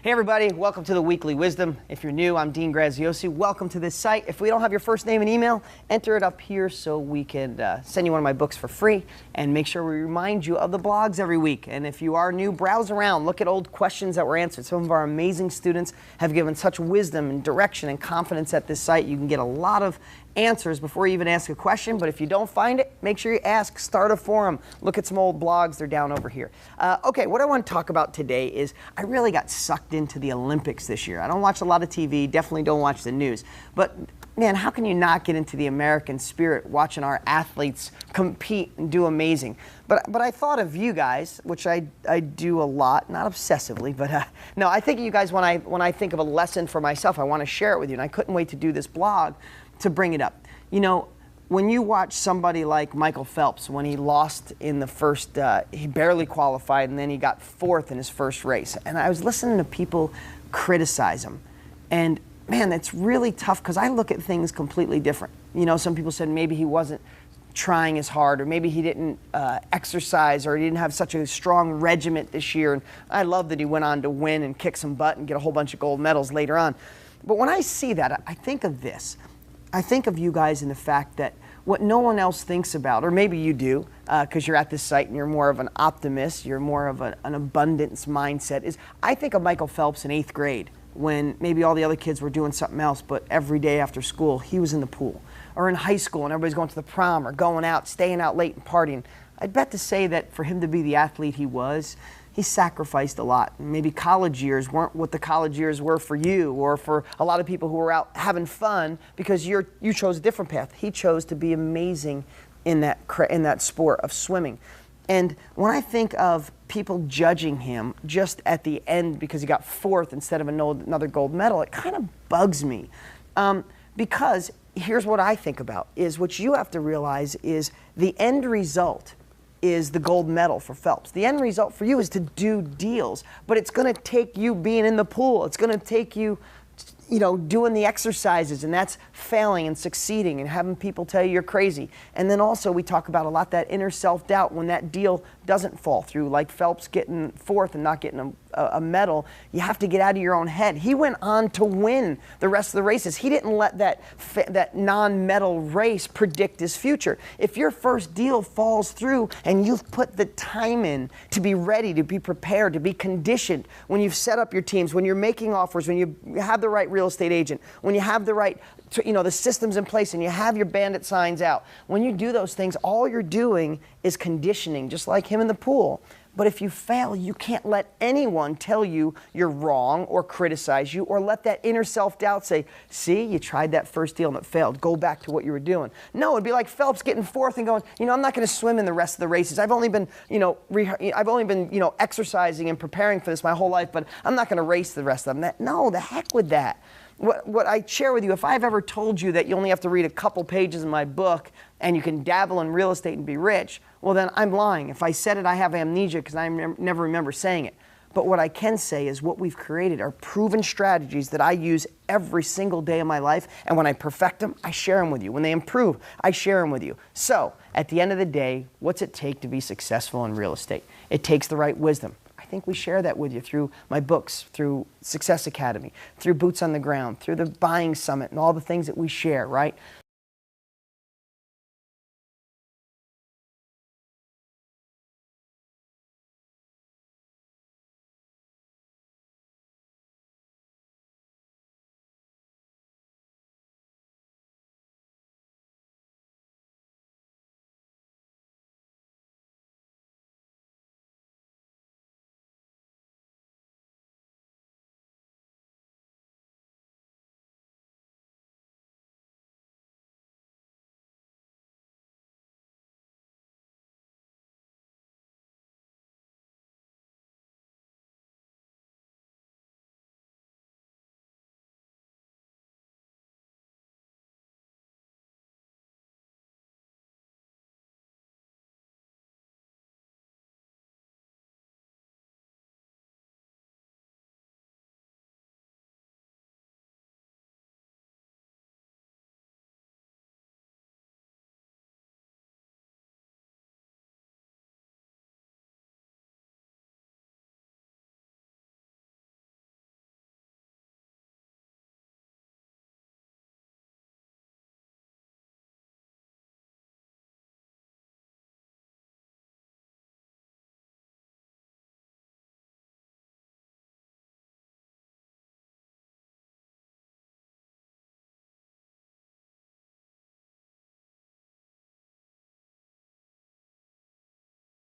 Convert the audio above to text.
Hey everybody, welcome to the Weekly Wisdom. If you're new, I'm Dean Graziosi. Welcome to this site. If we don't have your first name and email, enter it up here so we can send you one of my books for free and make sure we remind you of the blogs every week. And if you are new, browse around, look at old questions that were answered. Some of our amazing students have given such wisdom and direction and confidence at this site. You can get a lot of answers before you even ask a question, but if you don't find it, make sure you ask, start a forum, look at some old blogs, they're down over here. Okay, what I want to talk about today is I really got sucked into the Olympics this year. I don't watch a lot of TV, definitely don't watch the news, but man, how can you not get into the American spirit watching our athletes compete and do amazing? But I thought of you guys, which I do a lot, not obsessively, but no, I think of you guys when I think of a lesson for myself, I want to share it with you, and I couldn't wait to do this blog to bring it up. You know, when you watch somebody like Michael Phelps, when he lost in the first, he barely qualified and then he got fourth in his first race. And I was listening to people criticize him. And man, it's really tough because I look at things completely different. You know, some people said maybe he wasn't trying as hard, or maybe he didn't exercise, or he didn't have such a strong regiment this year. And I love that he went on to win and kick some butt and get a whole bunch of gold medals later on. But when I see that, I think of this. I think of you guys in the fact that what no one else thinks about, or maybe you do, because you're at this site and you're more of an optimist, you're more of an abundance mindset, is I think of Michael Phelps in 8th grade when maybe all the other kids were doing something else, but every day after school, he was in the pool. Or in high school and everybody's going to the prom or going out, staying out late and partying. I'd bet to say that for him to be the athlete he was, he sacrificed a lot. Maybe college years weren't what the college years were for you, or for a lot of people who were out having fun because you chose a different path. He chose to be amazing in that sport of swimming. And when I think of people judging him just at the end because he got fourth instead of another gold medal, it kind of bugs me. Because here's what I think about, is what you have to realize is the end result is the gold medal for Phelps. The end result for you is to do deals, but it's going to take you being in the pool. It's going to take you, doing the exercises, and that's failing and succeeding and having people tell you you're crazy. And then also we talk about a lot that inner self-doubt when that deal doesn't fall through, like Phelps getting fourth and not getting a medal. You have to get out of your own head. He went on to win the rest of the races. He didn't let that non-medal race predict his future. If your first deal falls through and you've put the time in to be ready, to be prepared, to be conditioned, when you've set up your teams, when you're making offers, when you have the right real estate agent, when you have the right, the systems in place and you have your bandit signs out, when you do those things, all you're doing is conditioning, just like him in the pool. But if you fail, you can't let anyone tell you you're wrong or criticize you, or let that inner self-doubt say, see, you tried that first deal and it failed. Go back to what you were doing. No, it'd be like Phelps getting fourth and going, I'm not going to swim in the rest of the races. I've only been, exercising and preparing for this my whole life, but I'm not going to race the rest of them. No, the heck with that. What I share with you, if I've ever told you that you only have to read a couple pages in my book and you can dabble in real estate and be rich, well then I'm lying. If I said it, I have amnesia because I never remember saying it. But what I can say is what we've created are proven strategies that I use every single day of my life, and when I perfect them, I share them with you. When they improve, I share them with you. So, at the end of the day, what's it take to be successful in real estate? It takes the right wisdom. I think we share that with you through my books, through Success Academy, through Boots on the Ground, through the Buying Summit, and all the things that we share, right?